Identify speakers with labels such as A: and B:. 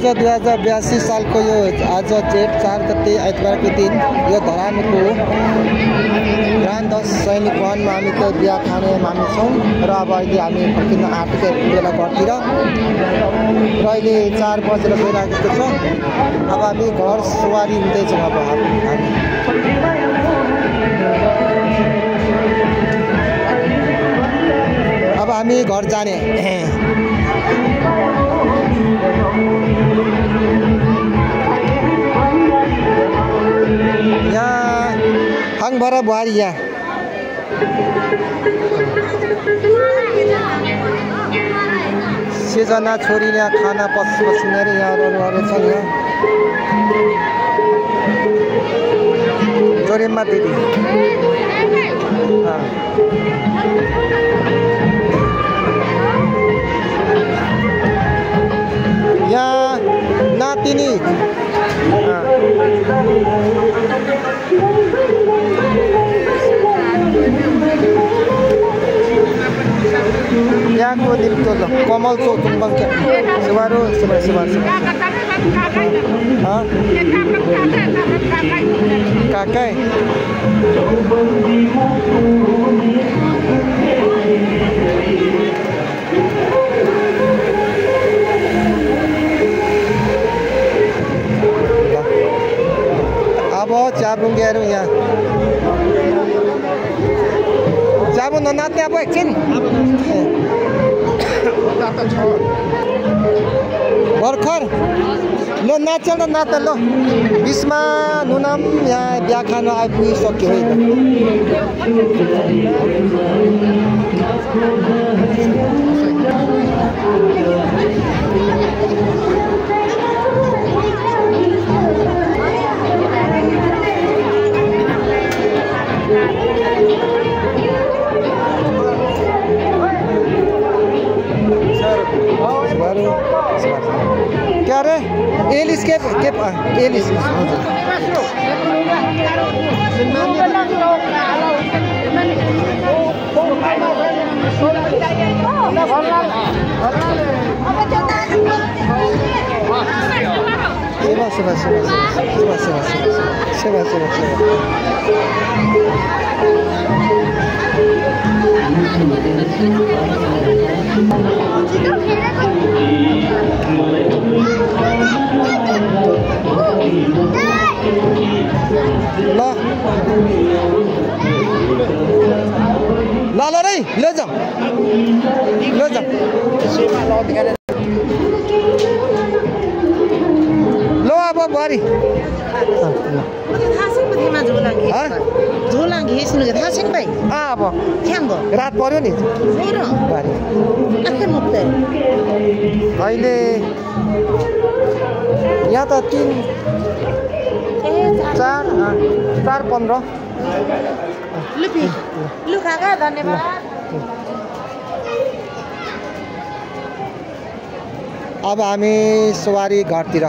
A: 2082 सालको यो आज जेठ 4 गते आइतबारको दिन यो धरानको ग्रान्ड 10 सैनिक भवनमा हामी त बिहा खाने हामी छौँ र अब अहिले हामी फर्किन आँटेको बेला घरतिर र अहिले 4 बजेर गइरहेको छ। अब हामी घर सवारी हुँदैछौँ। अब हामी घर जाने। यहाँ हाङभरा बुहारी यहाँ सेजना छोरीले यहाँ खाना पसिनेर यहाँ अरू छन्। यहाँ जोरेम्मा दिदी यहाँ नातिनी यहाँको दिनको कमल चोक तुङबङ्क्या सुबारो काकै अब चाबुङ्गेहरू यहाँ चाबु ननात्ने अब एकछिन भर्खर लो नाचेर नाच लो बिचमा नुनाम यहाँ बिहा खान आइपुगिसक्यो है। क्या रे एलिस के एलिस ल रे ले जाऊ लो अब बुहारी
B: झोला घिच्नु थाहा छैन भाइ।
A: अब
B: ठ्याङ्ग
A: रात पर्यो नि अहिले यहाँ त 4:15
B: लु काका धन्यवाद।
A: अब हामी सवारी घरतिर।